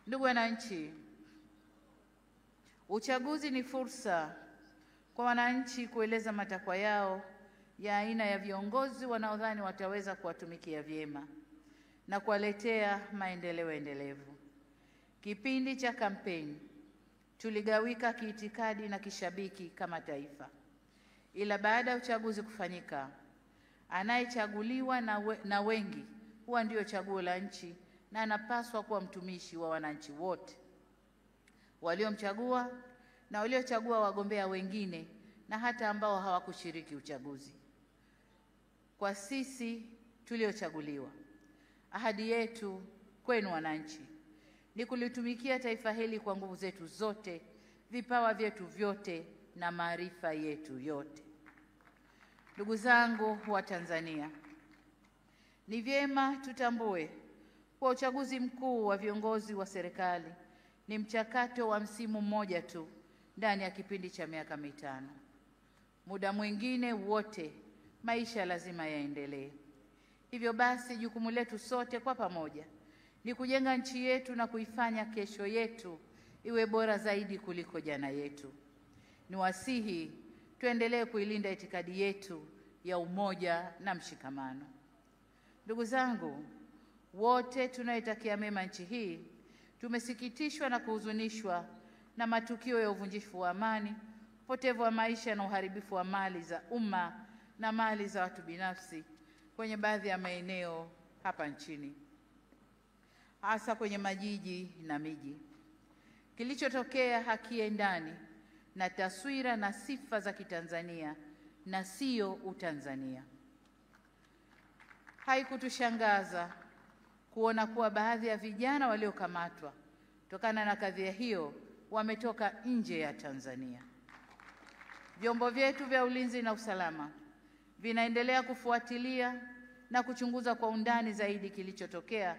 Ndugu wananchi, uchaguzi ni fursa kwa wananchi kueleza matakwa yao ya aina ya viongozi wanaodhani wataweza kuwatumikia vyema na kuwaletea maendeleo endelevu. Kipindi cha kampeni tuligawika kiitikadi na kishabiki kama taifa, ila baada ya uchaguzi kufanyika, anayechaguliwa na wengi huwa ndio chaguo la nchi na anapaswa kuwa mtumishi wa wananchi wote waliomchagua na waliochagua wagombea wengine na hata ambao hawakushiriki uchaguzi. Kwa sisi tuliochaguliwa, ahadi yetu kwenu wananchi ni kulitumikia taifa hili kwa nguvu zetu zote, vipawa vyetu vyote na maarifa yetu yote. Ndugu zangu wa Tanzania, ni vyema tutambue kwa uchaguzi mkuu wa viongozi wa serikali ni mchakato wa msimu mmoja tu ndani ya kipindi cha miaka mitano. Muda mwingine wote maisha lazima yaendelee. Hivyo basi, jukumu letu sote kwa pamoja ni kujenga nchi yetu na kuifanya kesho yetu iwe bora zaidi kuliko jana yetu. Niwasihi tuendelee kuilinda itikadi yetu ya umoja na mshikamano. Ndugu zangu, wote tunaitakia mema nchi hii, tumesikitishwa na kuhuzunishwa na matukio ya uvunjifu wa amani, upotevu wa maisha na uharibifu wa mali za umma na mali za watu binafsi kwenye baadhi ya maeneo hapa nchini, hasa kwenye majiji na miji. Kilichotokea hakiendani na taswira na sifa za Kitanzania na sio Utanzania. Haikutushangaza kuona kuwa baadhi ya vijana waliokamatwa kutokana na kadhia hiyo wametoka nje ya Tanzania. Vyombo vyetu vya ulinzi na usalama vinaendelea kufuatilia na kuchunguza kwa undani zaidi kilichotokea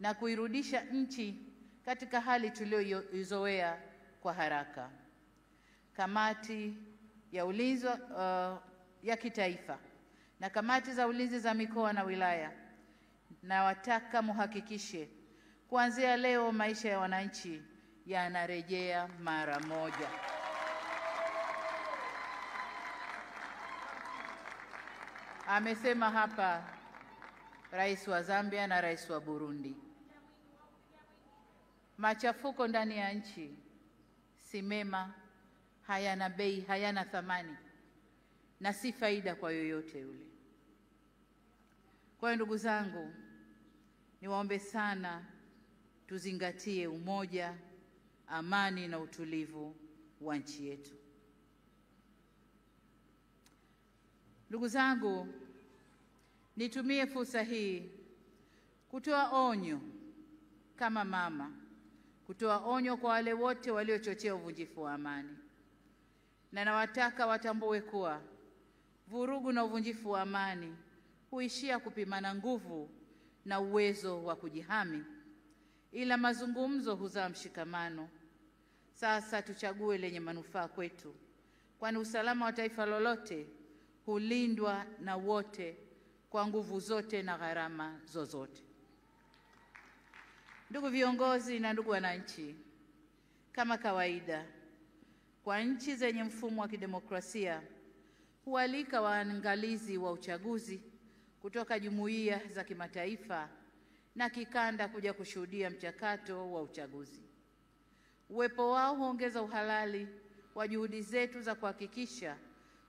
na kuirudisha nchi katika hali tuliyoizoea kwa haraka. Kamati ya ulinzi ya kitaifa na kamati za ulinzi za mikoa na wilaya, na wataka muhakikishe kuanzia leo maisha ya wananchi yanarejea mara moja. Amesema hapa Rais wa Zambia na Rais wa Burundi. Machafuko ndani ya nchi si mema, hayana bei, hayana thamani na si faida kwa yoyote yule. Kwa hiyo ndugu zangu, niwaombe sana tuzingatie umoja, amani na utulivu wa nchi yetu. Ndugu zangu, nitumie fursa hii kutoa onyo kama mama, kutoa onyo kwa wale wote waliochochea uvunjifu wa amani. Na nawataka watambue kuwa vurugu na uvunjifu wa amani huishia kupimana nguvu na uwezo wa kujihami, ila mazungumzo huzaa mshikamano. Sasa tuchague lenye manufaa kwetu, kwani usalama wa taifa lolote hulindwa na wote kwa nguvu zote na gharama zozote. Ndugu viongozi na ndugu wananchi, kama kawaida kwa nchi zenye mfumo wa kidemokrasia hualika waangalizi wa uchaguzi kutoka jumuiya za kimataifa na kikanda kuja kushuhudia mchakato wa uchaguzi. Uwepo wao huongeza uhalali wa juhudi zetu za kuhakikisha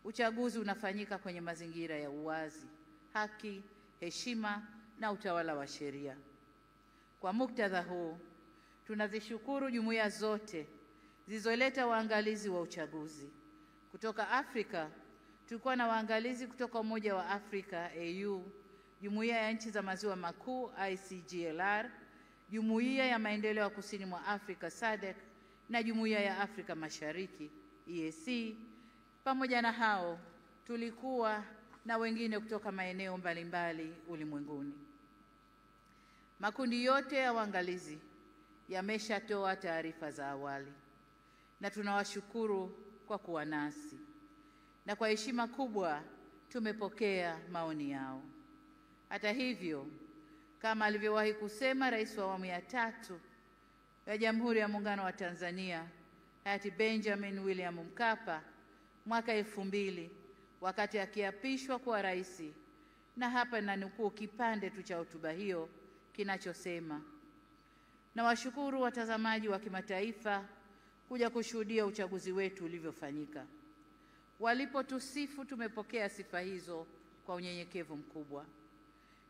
uchaguzi unafanyika kwenye mazingira ya uwazi, haki, heshima na utawala wa sheria. Kwa muktadha huu, tunazishukuru jumuiya zote zilizoleta waangalizi wa uchaguzi. Kutoka Afrika, tulikuwa na waangalizi kutoka Umoja wa Afrika AU, Jumuiya ya Nchi za Maziwa Makuu ICGLR, Jumuiya ya Maendeleo ya Kusini mwa Afrika SADC na Jumuiya ya Afrika Mashariki EAC. Pamoja na hao, tulikuwa na wengine kutoka maeneo mbalimbali ulimwenguni. Makundi yote ya waangalizi yameshatoa taarifa za awali na tunawashukuru kwa kuwa nasi, na kwa heshima kubwa tumepokea maoni yao. Hata hivyo, kama alivyowahi kusema Rais wa awamu ya tatu, ya Jamhuri ya Muungano wa Tanzania hayati Benjamin William Mkapa mwaka 2000 wakati akiapishwa kuwa rais, na hapa nanukuu kipande tu cha hotuba hiyo kinachosema: nawashukuru watazamaji wa kimataifa kuja kushuhudia uchaguzi wetu ulivyofanyika. Walipotusifu tumepokea sifa hizo kwa unyenyekevu mkubwa.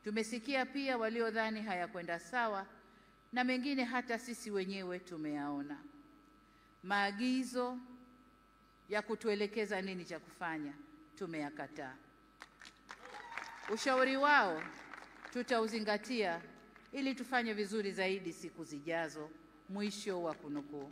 Tumesikia pia waliodhani hayakwenda sawa, na mengine hata sisi wenyewe tumeyaona. Maagizo ya kutuelekeza nini cha kufanya tumeyakataa. Ushauri wao tutauzingatia ili tufanye vizuri zaidi siku zijazo. Mwisho wa kunukuu.